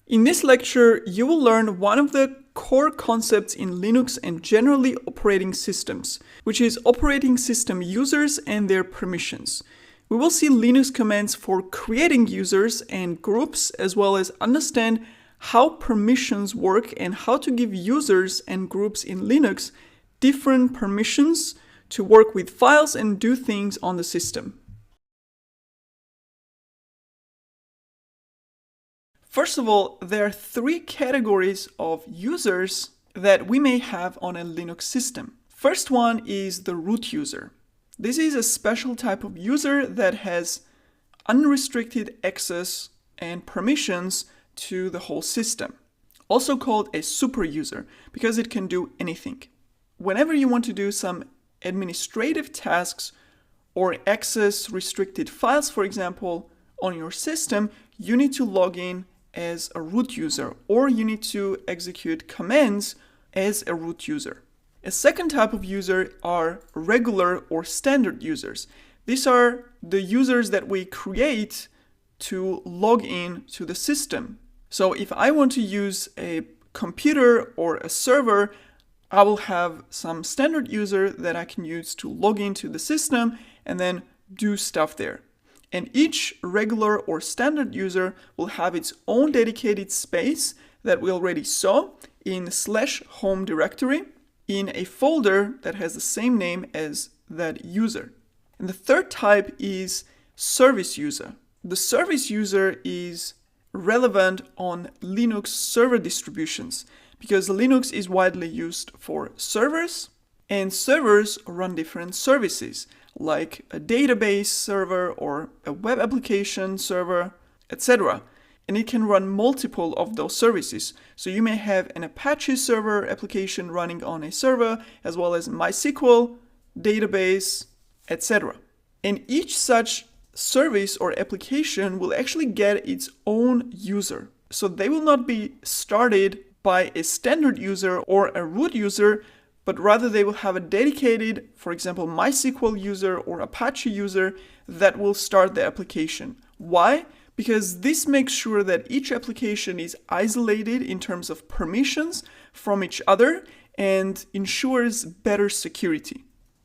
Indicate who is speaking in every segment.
Speaker 1: In this lecture, you will learn one of the core concepts in Linux and generally operating systems, which is operating system users and their permissions. We will see Linux commands for creating users and groups, as well as understand how permissions work and how to give users and groups in Linux different permissions to work with files and do things on the system. First of all, there are three categories of users that we may have on a Linux system. First one is the root user. This is a special type of user that has unrestricted access and permissions to the whole system. Also called a super user because it can do anything. Whenever you want to do some administrative tasks or access restricted files, for example, on your system, you need to log in as a root user, or you need to execute commands as a root user. A second type of user are regular or standard users. These are the users that we create to log in to the system. So if I want to use a computer or a server, I will have some standard user that I can use to log into the system and then do stuff there. And each regular or standard user will have its own dedicated space that we already saw in /home directory in a folder that has the same name as that user. And the third type is service user. The service user is relevant on Linux server distributions because Linux is widely used for servers, and servers run different services like a database server or a web application server, etc. And it can run multiple of those services. So you may have an Apache server application running on a server, as well as MySQL, database, etc. And each such service or application will actually get its own user. So they will not be started by a standard user or a root user, but rather they will have a dedicated, for example, MySQL user or Apache user that will start the application. Why? Because this makes sure that each application is isolated in terms of permissions from each other and ensures better security.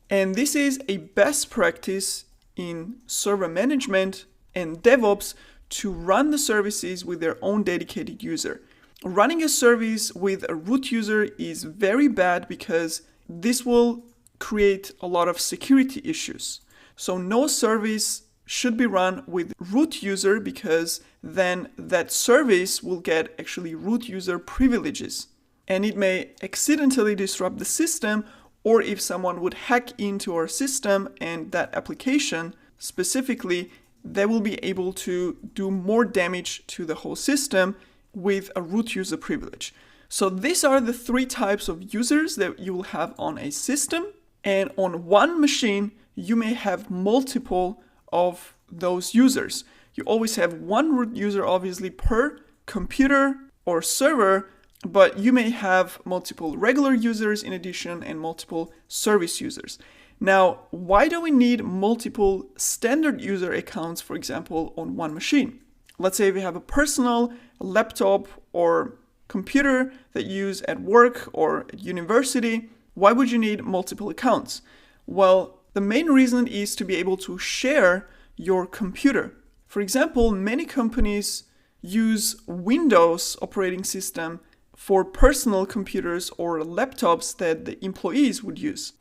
Speaker 1: And this is a best practice in server management and DevOps to run the services with their own dedicated user. Running a service with a root user is very bad because this will create a lot of security issues. So no service should be run with root user because then that service will get actually root user privileges. And it may accidentally disrupt the system, or if someone would hack into our system and that application specifically, they will be able to do more damage to the whole system with a root user privilege. So these are the three types of users that you will have on a system. And on one machine, you may have multiple of those users. You always have one root user, obviously, per computer or server, but you may have multiple regular users in addition and multiple service users. Now, why do we need multiple standard user accounts, for example, on one machine? Let's say we have a personal laptop or computer that you use at work or at university. Why would you need multiple accounts? Well, the main reason is to be able to share your computer. For example, many companies use Windows operating system for personal computers or laptops that the employees would use.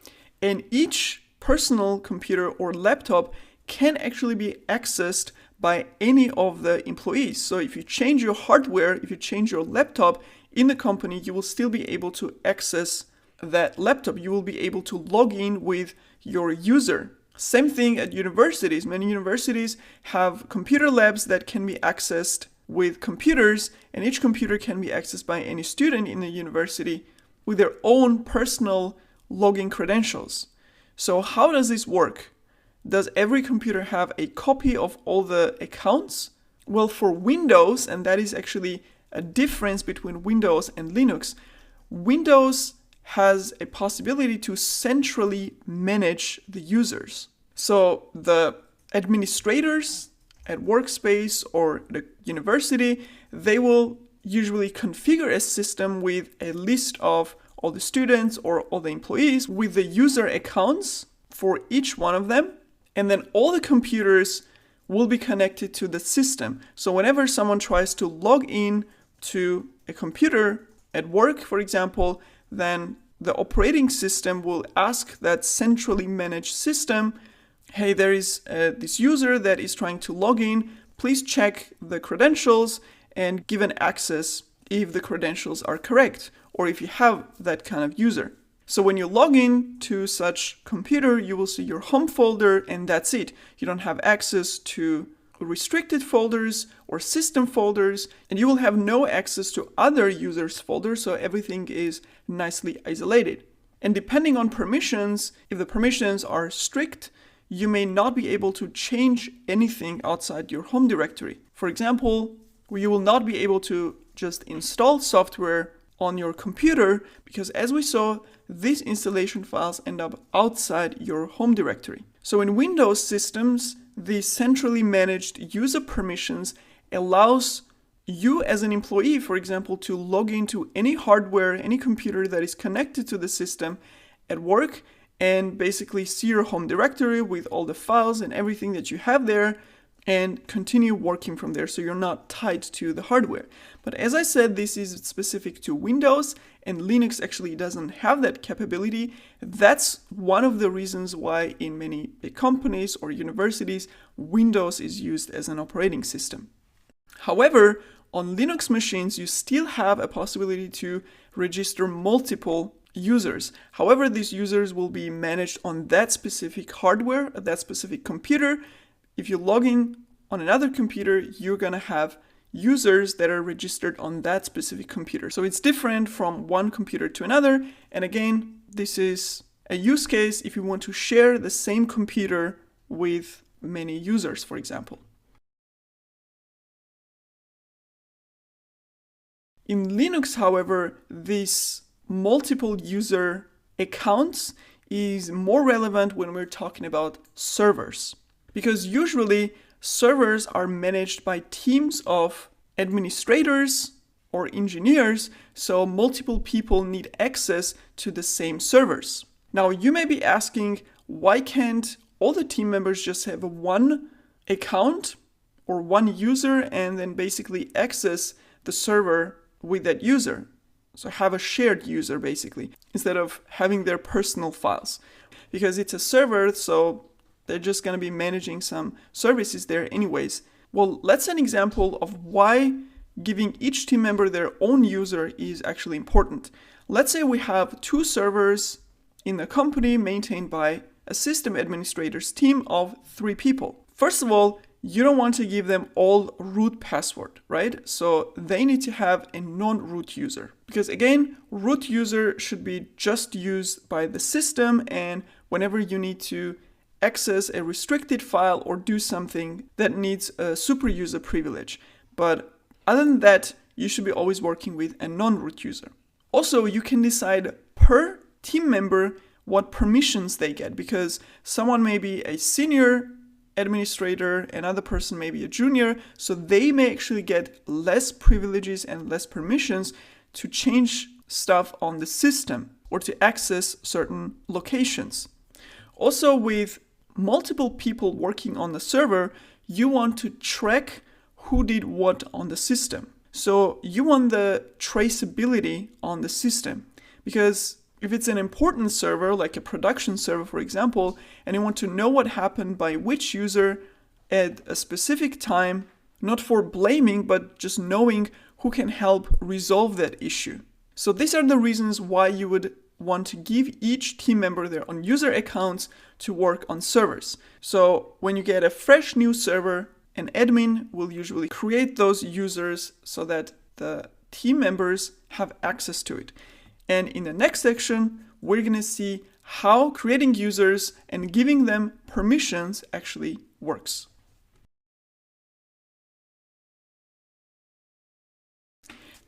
Speaker 1: And each personal computer or laptop can actually be accessed by any of the employees. So if you change your hardware, if you change your laptop in the company, you will still be able to access that laptop. You will be able to log in with your user. Same thing at universities. Many universities have computer labs that can be accessed with computers, and each computer can be accessed by any student in the university with their own personal login credentials. So how does this work? Does every computer have a copy of all the accounts? Well, for Windows, and that is actually a difference between Windows and Linux, Windows has a possibility to centrally manage the users. So the administrators at workspace or the university, they will usually configure a system with a list of all the students or all the employees with the user accounts for each one of them. And then all the computers will be connected to the system. So whenever someone tries to log in to a computer at work, for example, then the operating system will ask that centrally managed system, hey, there is this user that is trying to log in. Please check the credentials and give an access if the credentials are correct or if you have that kind of user. So when you log in to such computer, you will see your home folder and that's it. You don't have access to restricted folders or system folders, and you will have no access to other users' folders, so everything is nicely isolated. And depending on permissions, if the permissions are strict, you may not be able to change anything outside your home directory. For example, you will not be able to just install software on your computer because, as we saw, these installation files end up outside your home directory. So in Windows systems, the centrally managed user permissions allows you as an employee, for example, to log into any hardware, any computer that is connected to the system at work and basically see your home directory with all the files and everything that you have there and continue working from there, so you're not tied to the hardware. But as I said, this is specific to Windows, and Linux actually doesn't have that capability. That's one of the reasons why in many big companies or universities, Windows is used as an operating system. However, on Linux machines, you still have a possibility to register multiple users. However, these users will be managed on that specific hardware, that specific computer. If you log in on another computer, you're going to have users that are registered on that specific computer. So it's different from one computer to another. And again, this is a use case if you want to share the same computer with many users, for example. In Linux, however, this multiple user accounts is more relevant when we're talking about servers. Because usually servers are managed by teams of administrators or engineers, so multiple people need access to the same servers. Now you may be asking, why can't all the team members just have one account or one user and then basically access the server with that user? So have a shared user basically, instead of having their personal files. Because it's a server, so they're just going to be managing some services there anyways. Well, let's an example of why giving each team member their own user is actually important. Let's say we have 2 servers in the company maintained by a system administrator's team of 3 people. First of all, you don't want to give them all root password, right? So they need to have a non-root user. Because again, root user should be just used by the system, and whenever you need to access a restricted file or do something that needs a super user privilege. But other than that, you should be always working with a non-root user. Also, you can decide per team member what permissions they get, because someone may be a senior administrator, another person may be a junior, so they may actually get less privileges and less permissions to change stuff on the system or to access certain locations. Also, with multiple people working on the server, you want to track who did what on the system. So you want the traceability on the system, because if it's an important server, like a production server, for example, and you want to know what happened by which user at a specific time, not for blaming, but just knowing who can help resolve that issue. So these are the reasons why you would want to give each team member their own user accounts to work on servers. So when you get a fresh new server, an admin will usually create those users so that the team members have access to it. And in the next section, we're going to see how creating users and giving them permissions actually works.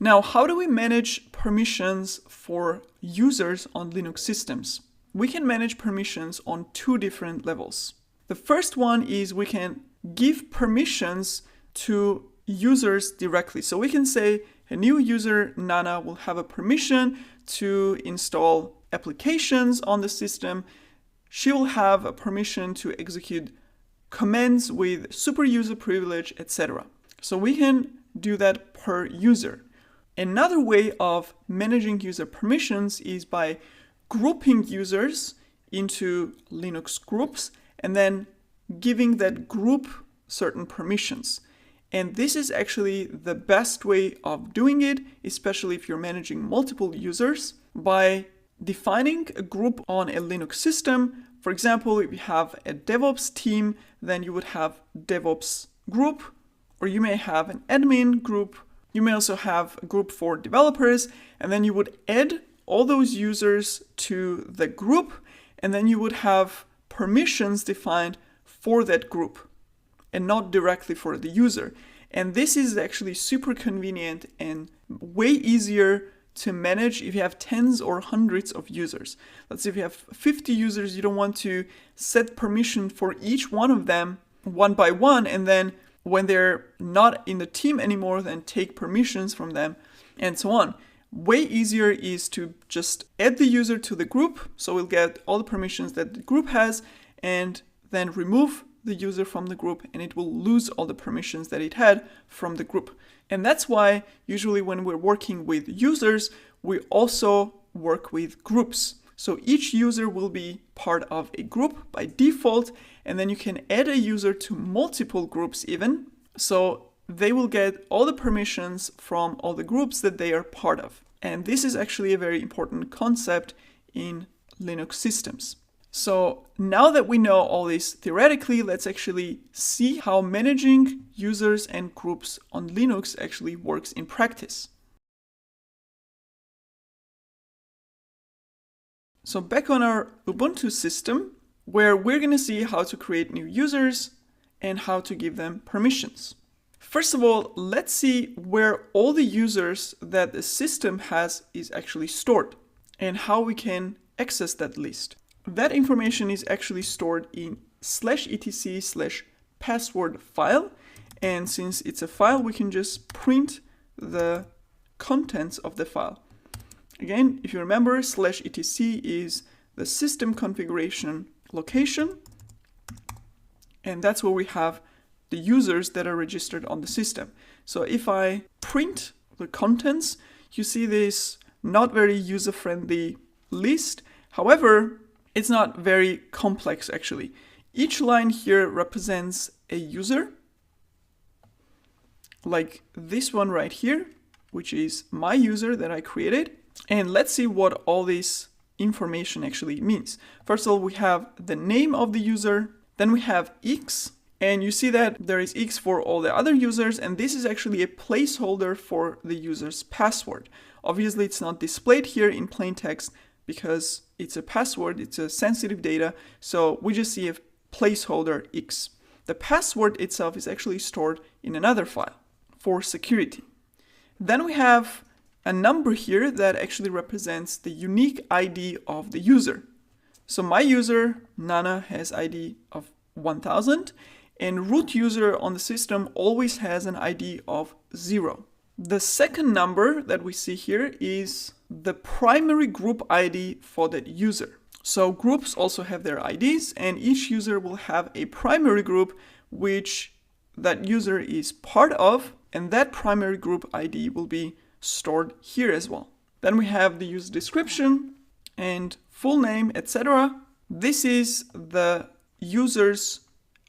Speaker 1: Now, how do we manage permissions for users on Linux systems? We can manage permissions on 2 different levels. The first one is we can give permissions to users directly. So we can say a new user, Nana, will have a permission to install applications on the system. She will have a permission to execute commands with super user privilege, etc. So we can do that per user. Another way of managing user permissions is by grouping users into Linux groups and then giving that group certain permissions. And this is actually the best way of doing it, especially if you're managing multiple users, by defining a group on a Linux system. For example, if you have a DevOps team, then you would have DevOps group, or you may have an admin group. You may also have a group for developers, and then you would add all those users to the group, and then you would have permissions defined for that group and not directly for the user. And this is actually super convenient and way easier to manage if you have tens or hundreds of users. Let's say if you have 50 users, you don't want to set permission for each one of them one by one, and then when they're not in the team anymore, then take permissions from them and so on. Way easier is to just add the user to the group, so we'll get all the permissions that the group has, and then remove the user from the group, and it will lose all the permissions that it had from the group. And that's why usually when we're working with users, we also work with groups. So each user will be part of a group by default, and then you can add a user to multiple groups even. So they will get all the permissions from all the groups that they are part of. And this is actually a very important concept in Linux systems. So now that we know all this theoretically, let's actually see how managing users and groups on Linux actually works in practice. So back on our Ubuntu system, where we're going to see how to create new users and how to give them permissions. First of all, let's see where all the users that the system has is actually stored and how we can access that list. That information is actually stored in /etc/password file, and since it's a file, we can just print the contents of the file. Again, if you remember, /etc is the system configuration location, and that's where we have the users that are registered on the system. So if I print the contents, you see this not very user-friendly list. However, it's not very complex actually. Each line here represents a user, like this one right here, which is my user that I created. And let's see what all this information actually means. First of all, we have the name of the user, then we have X, and you see that there is X for all the other users, and this is actually a placeholder for the user's password. Obviously, it's not displayed here in plain text because it's a password, it's a sensitive data, so we just see a placeholder X. The password itself is actually stored in another file for security. Then we have a number here that actually represents the unique ID of the user. So my user, Nana, has ID of 1000, and root user on the system always has an ID of 0. The second number that we see here is the primary group ID for that user. So groups also have their IDs, and each user will have a primary group which that user is part of, and that primary group ID will be stored here as well. Then we have the user description and full name, etc. This is the user's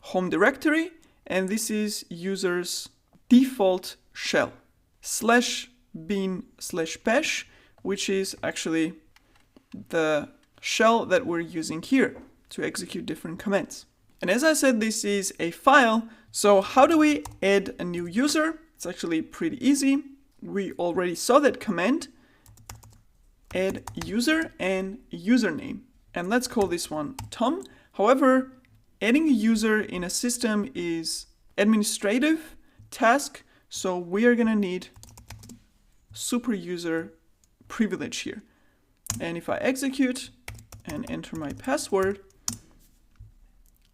Speaker 1: home directory, and this is user's default shell /bin/bash, which is actually the shell that we're using here to execute different commands. And as I said, this is a file. So how do we add a new user? It's actually pretty easy. We already saw that command, add user and username. And let's call this one Tom. However, adding a user in a system is administrative task, so we are gonna need super user privilege here. And if I execute and enter my password,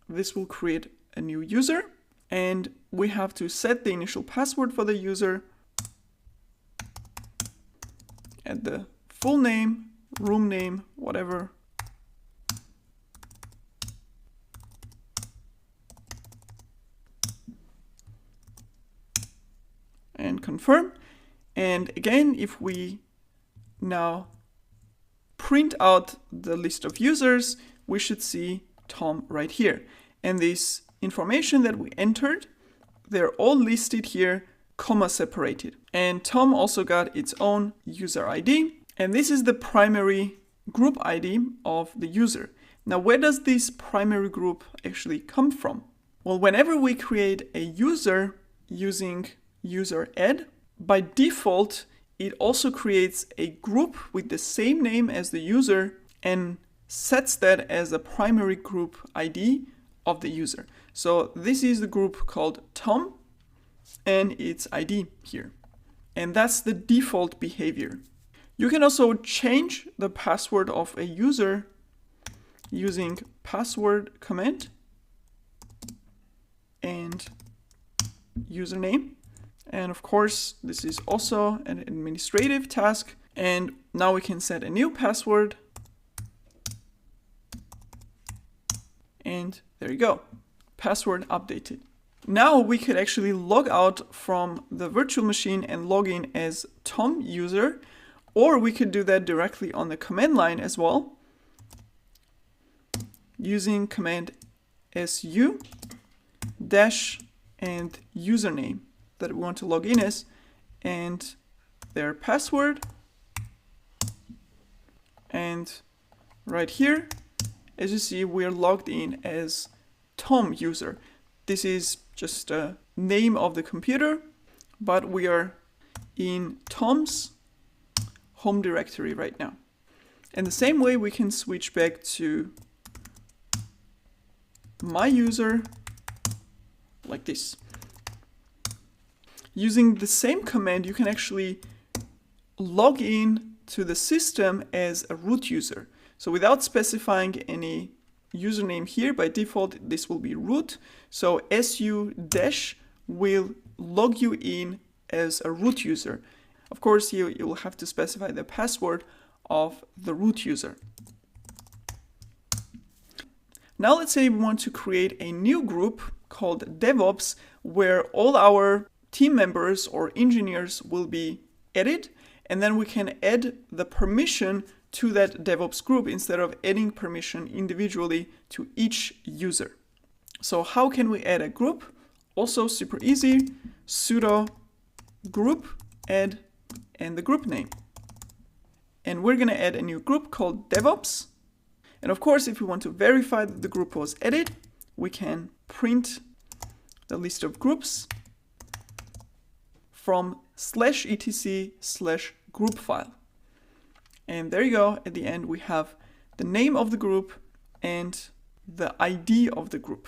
Speaker 1: this will create a new user. And we have to set the initial password for the user, add the full name, room name, whatever. And confirm. And again, if we now print out the list of users, we should see Tom right here. And this information that we entered, they're all listed here, comma separated. And Tom also got its own user ID. And this is the primary group ID of the user. Now, where does this primary group actually come from? Well, whenever we create a user using user add, by default, it also creates a group with the same name as the user and sets that as a primary group ID of the user. So this is the group called Tom and its ID here. And that's the default behavior. You can also change the password of a user using password command and username. And of course, this is also an administrative task. And now we can set a new password. And there you go, password updated. Now we could actually log out from the virtual machine and log in as Tom user, or we could do that directly on the command line as well, using command su dash and username that we want to log in as, and their password. And right here, as you see, we're logged in as Tom user. This is just a name of the computer, but we are in Tom's home directory right now. And the same way we can switch back to my user like this. Using the same command, you can actually log in to the system as a root user. So without specifying any username here, by default, this will be root. So su dash will log you in as a root user. Of course, you will have to specify the password of the root user. Now let's say we want to create a new group called DevOps, where all our team members or engineers will be added, and then we can add the permission to that DevOps group instead of adding permission individually to each user. So how can we add a group? Also super easy, sudo group add and the group name. And we're gonna add a new group called DevOps. And of course, if we want to verify that the group was added, we can print the list of groups from /etc/group file. And there you go. At the end, we have the name of the group and the ID of the group.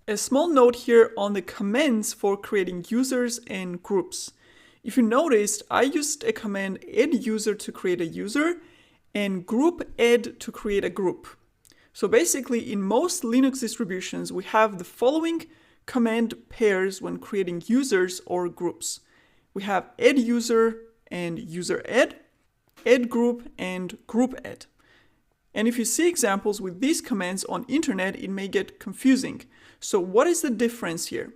Speaker 1: A small note here on the commands for creating users and groups. If you noticed, I used a command add user to create a user and group add to create a group. So basically, in most Linux distributions, we have the following command pairs when creating users or groups. We have add user and user add group and group add. And if you see examples with these commands on internet, it may get confusing. So what is the difference here?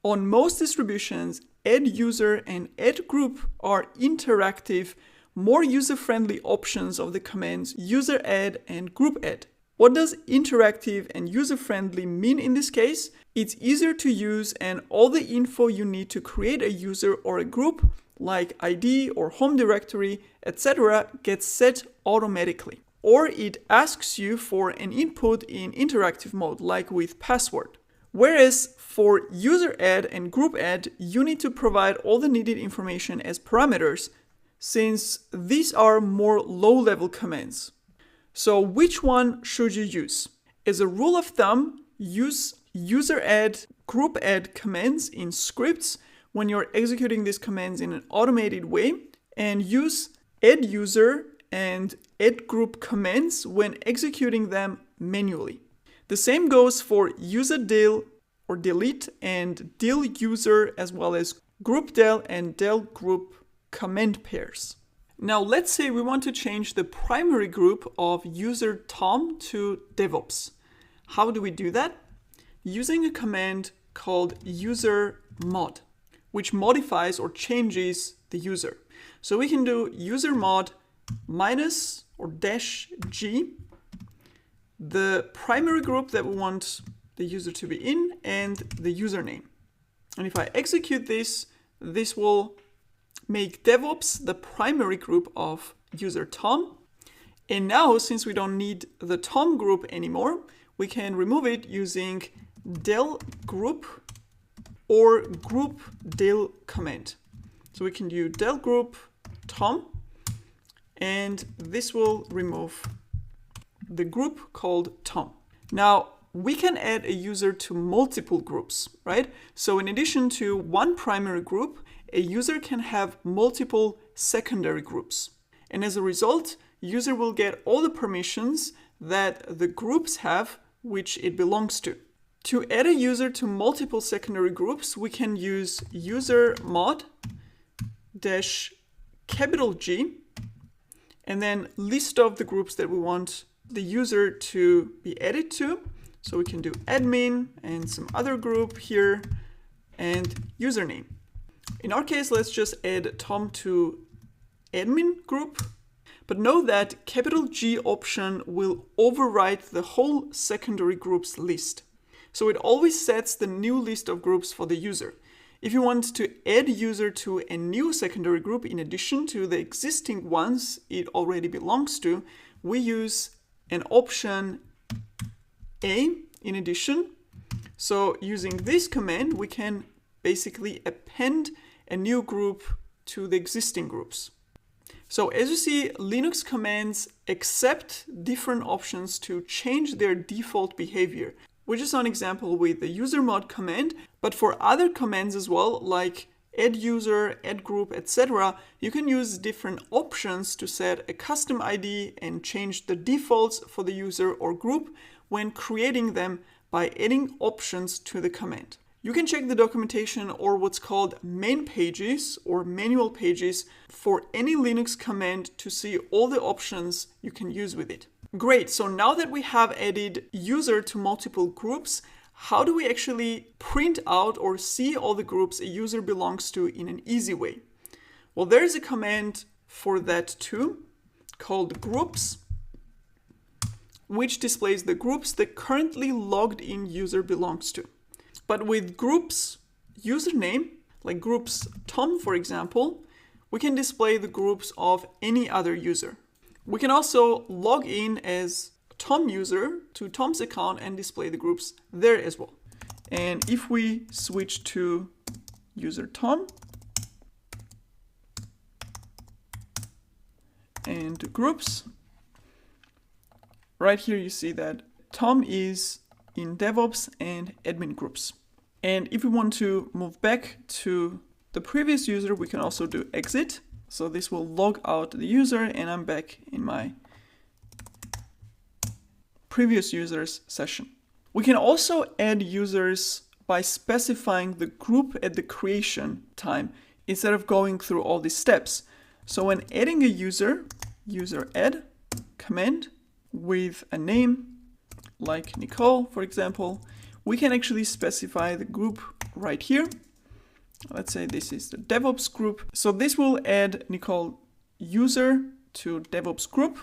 Speaker 1: On most distributions, add user and add group are interactive, more user-friendly options of the commands user add and group add. What does interactive and user-friendly mean in this case? It's easier to use and all the info you need to create a user or a group, like ID or home directory, etc., gets set automatically. Or it asks you for an input in interactive mode, like with password. Whereas for user add and group add, you need to provide all the needed information as parameters, since these are more low-level commands. So which one should you use? As a rule of thumb, use user add, group add commands in scripts when you're executing these commands in an automated way, and use add user and add group commands when executing them manually. The same goes for userdil or delete and del user as well as group del and del group comment pairs. Now let's say we want to change the primary group of user Tom to DevOps. How do we do that? Using a command called user mod, which modifies or changes the user. So we can do user mod minus or dash G, the primary group that we want the user to be in, and the username. And if I execute this, this will make DevOps the primary group of user Tom. And now, since we don't need the Tom group anymore, we can remove it using del group or group del command. So we can do del group Tom, and this will remove the group called Tom. Now, we can add a user to multiple groups, right? So in addition to one primary group, a user can have multiple secondary groups. And as a result, user will get all the permissions that the groups have which it belongs to. To add a user to multiple secondary groups, we can use user mod dash capital G and then list of the groups that we want the user to be added to. So we can do admin and some other group here and username. In our case, let's just add Tom to admin group, but know that capital G option will overwrite the whole secondary groups list. So it always sets the new list of groups for the user. If you want to add user to a new secondary group in addition to the existing ones it already belongs to, we use an option A in addition. So using this command, we can basically append a new group to the existing groups. So as you see, Linux commands accept different options to change their default behavior, which is an example with the user mod command. But for other commands as well, like add user, add group, etc., you can use different options to set a custom ID and change the defaults for the user or group when creating them by adding options to the command. You can check the documentation or what's called main pages or manual pages for any Linux command to see all the options you can use with it. Great, so now that we have added user to multiple groups, how do we actually print out or see all the groups a user belongs to in an easy way? Well, there is a command for that too, called groups, which displays the groups the currently logged in user belongs to. But with groups username, like groups Tom, for example, we can display the groups of any other user. We can also log in as a Tom user to Tom's account and display the groups there as well. And if we switch to user Tom and groups, right here you see that Tom is in DevOps and admin groups. And if we want to move back to the previous user, we can also do exit. So this will log out the user and I'm back in my previous user's session. We can also add users by specifying the group at the creation time instead of going through all these steps. So when adding a user, user add command with a name like Nicole, for example, we can actually specify the group right here. Let's say this is the DevOps group. So this will add Nicole user to DevOps group.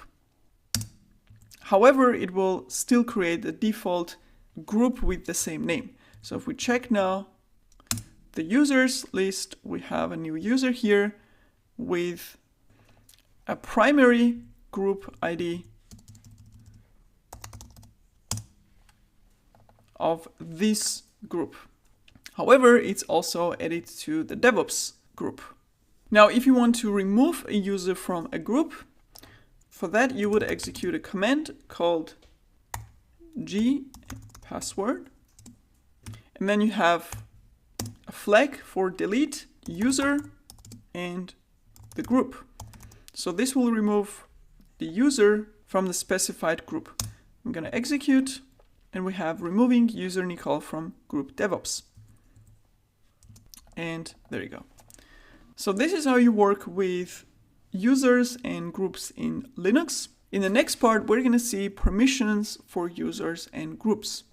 Speaker 1: However, it will still create the default group with the same name. So if we check now the users list, we have a new user here with a primary group ID of this group. However, it's also added to the DevOps group. Now, if you want to remove a user from a group, for that you would execute a command called g password, and then you have a flag for delete user and the group. So this will remove the user from the specified group. I'm going to execute, and we have removing user Nicole from group DevOps. And there you go. So this is how you work with users and groups in Linux. In the next part, we're going to see permissions for users and groups.